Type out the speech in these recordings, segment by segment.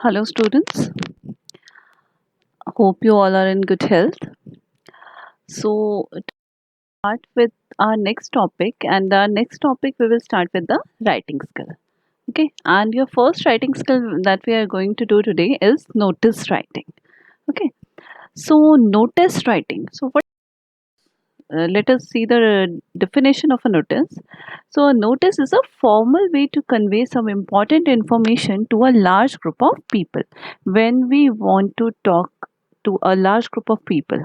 Hello, students. Hope you all are in good health. So, to start with our next topic, and our next topic we will start with the writing skill. Okay, and your first writing skill that we are going to do today is notice writing. Okay, so notice writing. So, what let us see the definition of a notice. So, a notice is a formal way to convey some important information to a large group of people. When we want to talk to a large group of people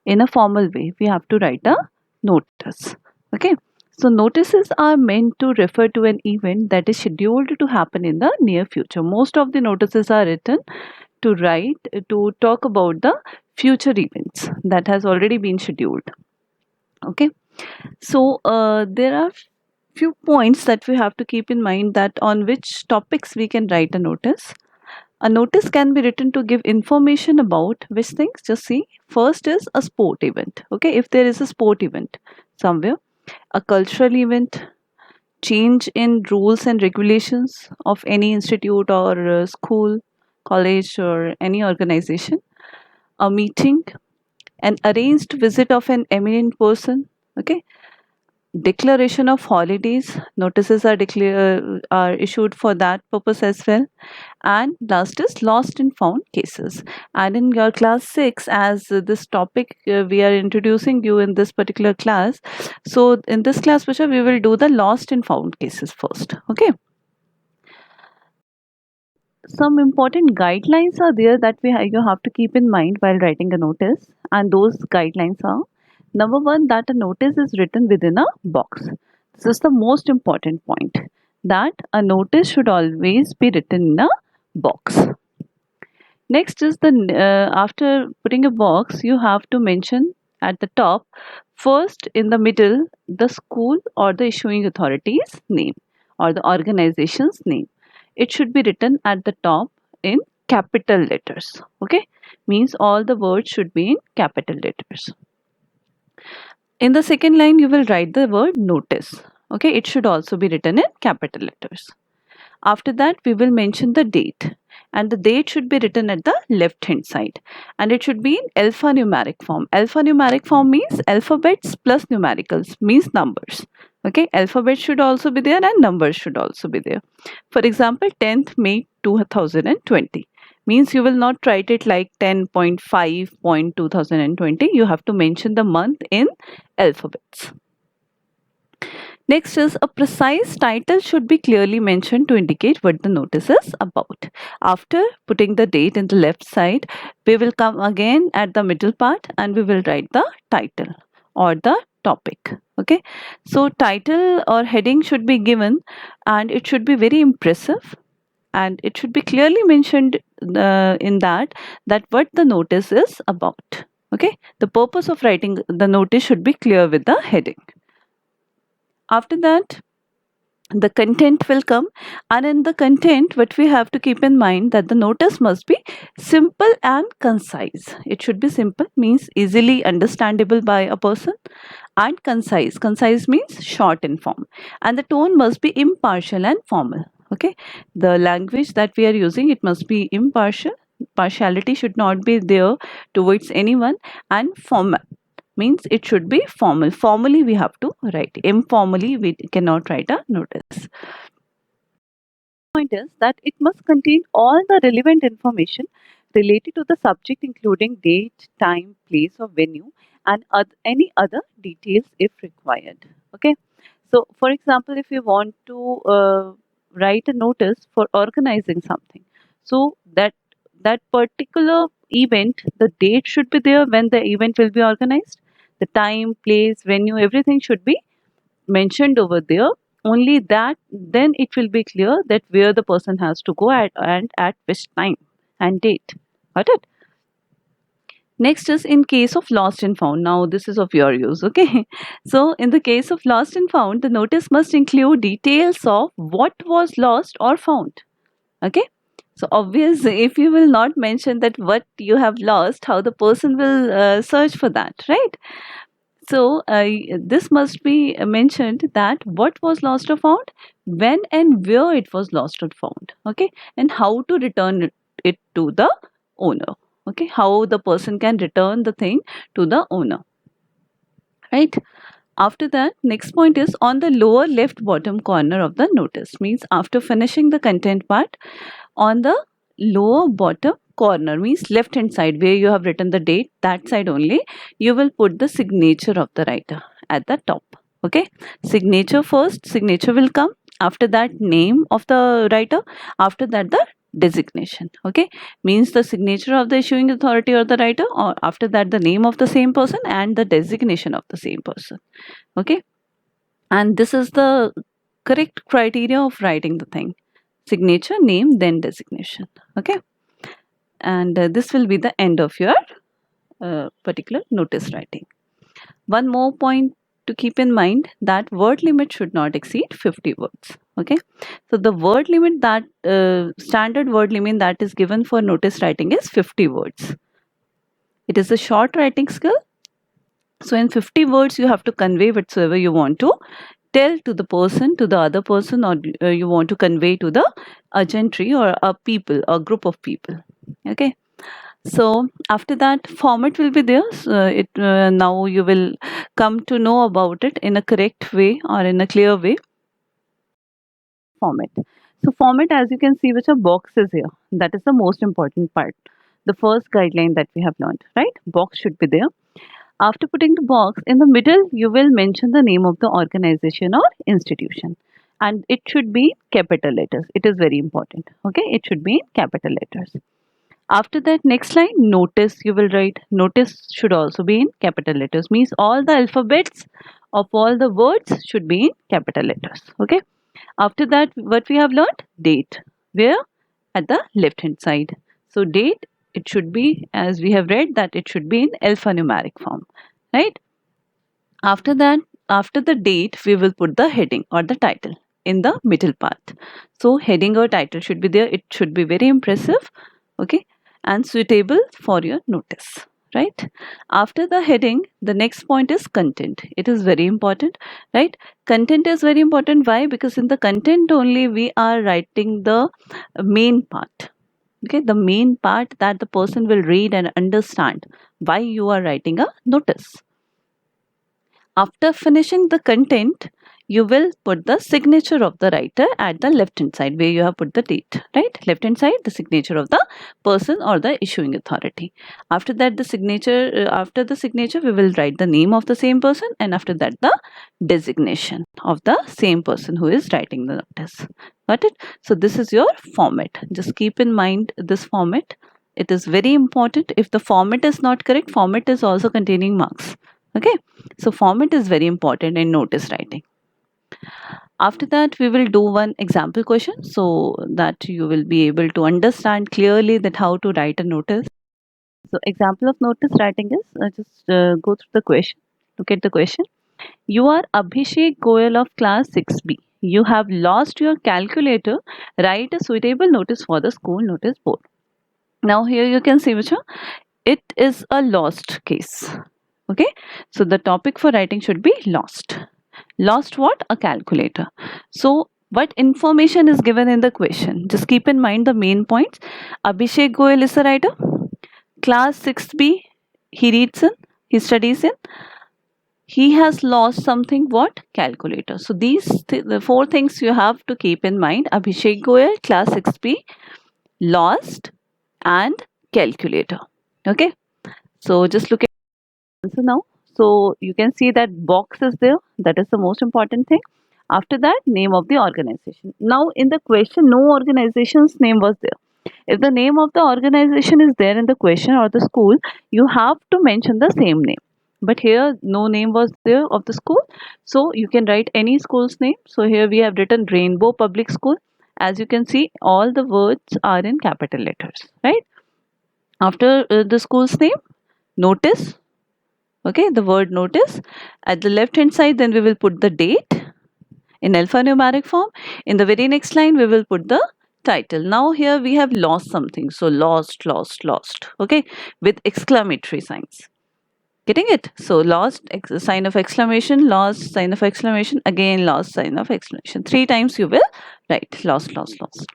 in a formal way, we have to write a notice. Okay. So, notices are meant to refer to an event that is scheduled to happen in the near future. Most of the notices are written to write to talk about the future events that has already been scheduled. Okay. So, there are few points that we have to keep in mind that on which topics we can write a notice. A notice can be written to give information about which things. Just see, first is a sport event. Okay, if there is a sport event somewhere, a cultural event, change in rules and regulations of any institute or school, college, or any organization, a meeting, an arranged visit of an eminent person. Okay, declaration of holidays, notices are issued for that purpose as well. And last is lost and found cases. And in your class 6, as this topic we are introducing you in this particular class, so in this class Pusha, we will do the lost and found cases first. Okay, some important guidelines are there that you have to keep in mind while writing a notice, and those guidelines are: number one, that a notice is written within a box. This is the most important point, that a notice should always be written in a box. Next is the after putting a box, you have to mention at the top, first in the middle, the school or the issuing authority's name or the organization's name. It should be written at the top in capital letters. Okay, means all the words should be in capital letters. In the second line, you will write the word notice. Okay, it should also be written in capital letters. After that, we will mention the date, and the date should be written at the left hand side, and it should be in alphanumeric form. Alphanumeric form means alphabets plus numericals, means numbers. Okay, alphabet should also be there and numbers should also be there. For example, 10th May 2020 means you will not write it like 10.5.2020. You have to mention the month in alphabets. Next is a precise title should be clearly mentioned to indicate what the notice is about. After putting the date in the left side, we will come again at the middle part and we will write the title or the topic. Okay, so title or heading should be given, and it should be very impressive, and it should be clearly mentioned in that what the notice is about. Okay, the purpose of writing the notice should be clear with the heading. After that, the content will come, and in the content what we have to keep in mind that the notice must be simple and concise. It should be simple, means easily understandable by a person, and concise means short in form, and the tone must be impartial and formal. Okay, the language that we are using, it must be impartial. Partiality should not be there towards anyone, and formal means it should be formal. Formally we have to write, informally we cannot write a notice. Point is that it must contain all the relevant information related to the subject, including date, time, place or venue, and any other details if required. Okay, so for example, if you want to write a notice for organizing something, so that particular event, the date should be there when the event will be organized, the time, place, venue, everything should be mentioned over there. Only that then it will be clear that where the person has to go at and at which time and date. Got it? Next is in case of lost and found. Now this is of your use. Okay, so in the case of lost and found, the notice must include details of what was lost or found. Okay, so obvious, if you will not mention that what you have lost, how the person will search for that, right? So this must be mentioned that what was lost or found, when and where it was lost or found, okay, and how to return it to the owner. Okay, how the person can return the thing to the owner, right? After that, next point is on the lower left bottom corner of the notice. Means after finishing the content part, on the lower bottom corner, means left hand side where you have written the date, that side only, you will put the signature of the writer at the top. Okay, signature first, signature will come. After that, name of the writer. After that, the designation. Okay, means the signature of the issuing authority or the writer, or after that the name of the same person and the designation of the same person. Okay, and this is the correct criteria of writing the thing: signature, name, then designation. Okay, and this will be the end of your particular notice writing. One more point to keep in mind, that word limit should not exceed 50 words. Okay, so the word limit, that standard word limit that is given for notice writing is 50 words. It is a short writing skill. So in 50 words you have to convey whatsoever you want to tell to the person, to the other person, or you want to convey to the gentry or a people, a group of people. Okay, so after that, format will be there. So now you will come to know about it in a correct way or in a clear way. Format. So format, as you can see, which are boxes here, that is the most important part. The first guideline that we have learned, right? Box should be there. After putting the box in the middle, you will mention the name of the organization or institution, and it should be capital letters. It is very important. Okay, it should be in capital letters. After that, next line, notice you will write. Notice should also be in capital letters. Means all the alphabets of all the words should be in capital letters. Okay. After that, what we have learned? Date. Where? At the left hand side. So date, it should be, as we have read, that it should be in alphanumeric form. Right. After that, after the date, we will put the heading or the title in the middle part. So heading or title should be there. It should be very impressive. Okay, and suitable for your notice, right? After the heading, the next point is content. It is very important, right? Content is very important. Why? Because in the content only we are writing the main part. Okay, the main part that the person will read and understand why you are writing a notice. After finishing the content, you will put the signature of the writer at the left hand side where you have put the date, right? Left hand side, the signature of the person or the issuing authority. After that, the signature, after the signature, we will write the name of the same person, and after that, the designation of the same person who is writing the notice. Got it? So this is your format. Just keep in mind this format. It is very important. If the format is not correct, format is also containing marks. Okay, so format is very important in notice writing. After that, we will do one example question so that you will be able to understand clearly that how to write a notice. So example of notice writing is, just go through the question. Look at the question. You are Abhishek Goyal of class 6B. You have lost your calculator. Write a suitable notice for the school notice board. Now here you can see, which it is a lost case. Okay, so the topic for writing should be lost. Lost what? A calculator. So what information is given in the question? Just keep in mind the main points. Abhishek Goyal is a writer. Class 6B, he reads in, he studies in. He has lost something, what? Calculator. So these the four things you have to keep in mind. Abhishek Goyal, class 6B, lost, and calculator. Okay. So just look at the answer now. So you can see that box is there. That is the most important thing. After that, name of the organization. Now in the question, no organization's name was there. If the name of the organization is there in the question or the school, you have to mention the same name. But here no name was there of the school. So you can write any school's name. So here we have written Rainbow Public School. As you can see, all the words are in capital letters, right? After the school's name, notice. Okay, the word notice. At the left hand side, then we will put the date in alphanumeric form. In the very next line, we will put the title. Now here we have lost something. So lost, lost, lost. Okay, with exclamatory signs. Getting it? So lost, sign of exclamation, lost, sign of exclamation, again lost, sign of exclamation. 3 times you will write lost, lost, lost.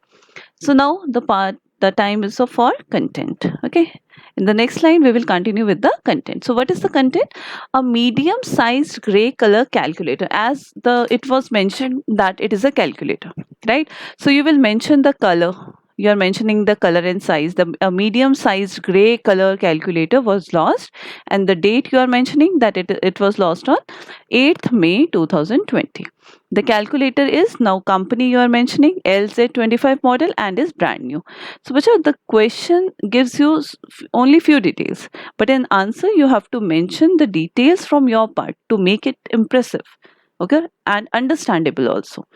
So now the part the time is for content. Okay. In the next line, we will continue with the content. So what is the content? A medium sized gray color calculator. As it was mentioned that it is a calculator, right? So you will mention the color. You are mentioning the color and size. A medium sized gray color calculator was lost, and the date you are mentioning that it was lost on 8th May 2020. The calculator is now company you are mentioning LZ25 model and is brand new. So Bacha, the question gives you only few details, but in answer you have to mention the details from your part to make it impressive, okay, and understandable also.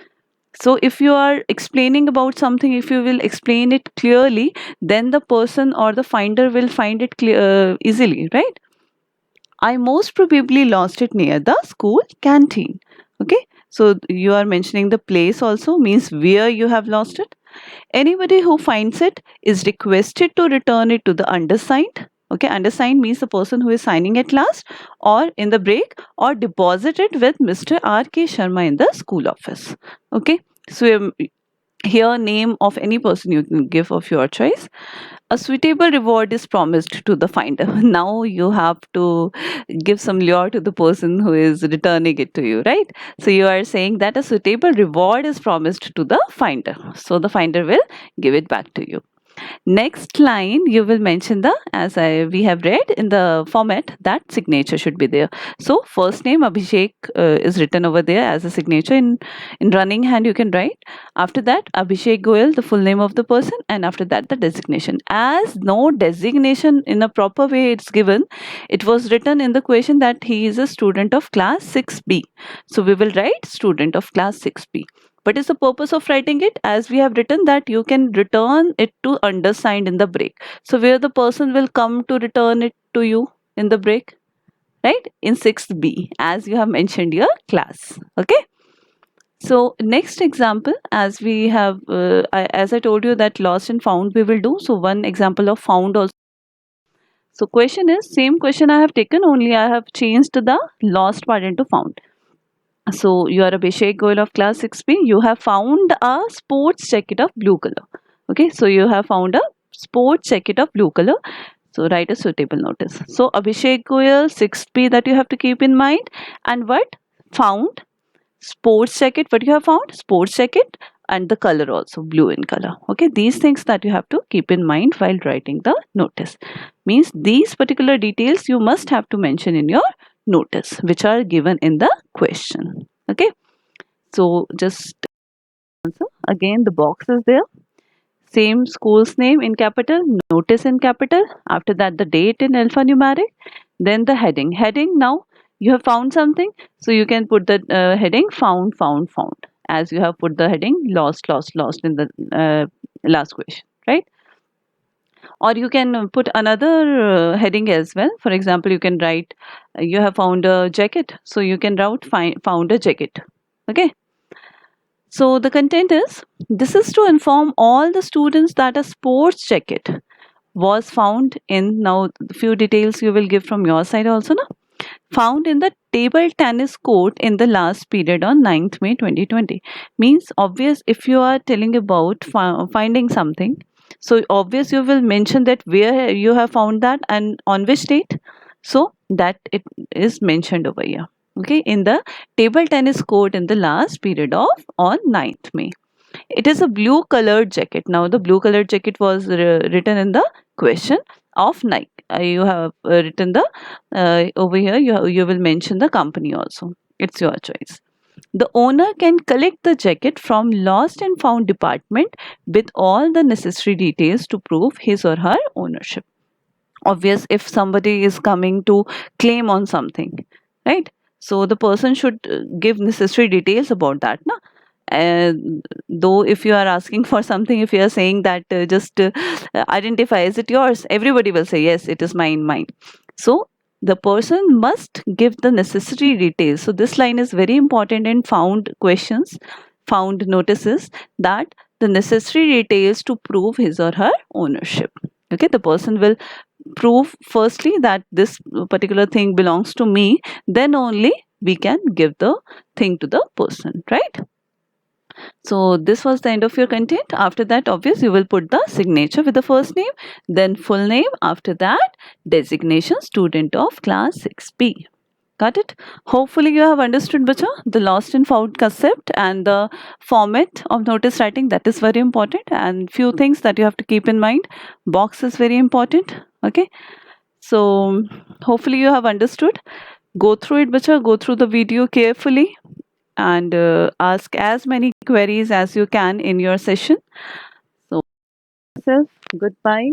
So if you are explaining about something, if you will explain it clearly, then the person or the finder will find it clear easily, right? I most probably lost it near the school canteen. Okay, so you are mentioning the place also, means where you have lost it. Anybody who finds it is requested to return it to the undersigned. Okay, undersigned means the person who is signing at last or in the break, or deposit it with Mr. R. K. Sharma in the school office. Okay, so here name of any person you can give of your choice. A suitable reward is promised to the finder. Now you have to give some lure to the person who is returning it to you, right? So you are saying that a suitable reward is promised to the finder. So the finder will give it back to you. Next line, you will mention the, as we have read in the format, that signature should be there. So first name Abhishek is written over there as a signature. In running hand, you can write. After that, Abhishek Goyal, the full name of the person, and after that, the designation. As no designation in a proper way it's given, it was written in the question that he is a student of class 6B. So we will write student of class 6B. What is the purpose of writing it? As we have written that you can return it to undersigned in the break. So where the person will come to return it to you in the break, right? In 6B, as you have mentioned your class. Okay. So next example, as we have, as I told you that lost and found we will do. So one example of found also. So question is same question I have taken, only I have changed the lost part into found. So you are Abhishek Goyal of class 6B. You have found a sports jacket of blue color. Okay, so you have found a sports jacket of blue color. So write a suitable notice. So Abhishek Goyal 6B, that you have to keep in mind. And what? Found sports jacket. What you have found? Sports jacket, and the color also blue in color. Okay, these things that you have to keep in mind while writing the notice. Means these particular details you must have to mention in your notice, which are given in the question. Okay, so just answer again, the box is there, same school's name in capital, notice in capital, after that the date in alphanumeric, then the heading. Now you have found something, so you can put the heading found, as you have put the heading lost in the last question, right? Or you can put another heading as well. For example, you can write you have found a jacket, so you can write found a jacket. Okay, so the content is, this is to inform all the students that a sports jacket was found in, now few details you will give from your side also, na? Found in the table tennis court in the last period on 9th May 2020. Means obvious, if you are telling about finding something, so obvious you will mention that where you have found that and on which date. So that it is mentioned over here. Okay, in the table tennis court in the last period of on 9th May. It is a blue colored jacket. Now the blue colored jacket was written in the question of Nike. You have written the over here. You will mention the company also. It's your choice. The owner can collect the jacket from lost and found department with all the necessary details to prove his or her ownership. Obvious, if somebody is coming to claim on something, right? So the person should give necessary details about that, na? Though if you are asking for something, if you are saying that just identify, is it yours, everybody will say yes, it is mine. So the person must give the necessary details. So this line is very important in found questions, found notices, that the necessary details to prove his or her ownership. Okay, the person will prove firstly that this particular thing belongs to me, then only we can give the thing to the person, right? So this was the end of your content. After that, obvious, you will put the signature with the first name, then full name. After that, designation student of class 6B. Got it? Hopefully you have understood, bacha, the lost and found concept and the format of notice writing. That is very important, and few things that you have to keep in mind. Box is very important. Okay. So hopefully you have understood. Go through it, bacha. Go through the video carefully and ask as many queries as you can in your session. So, goodbye.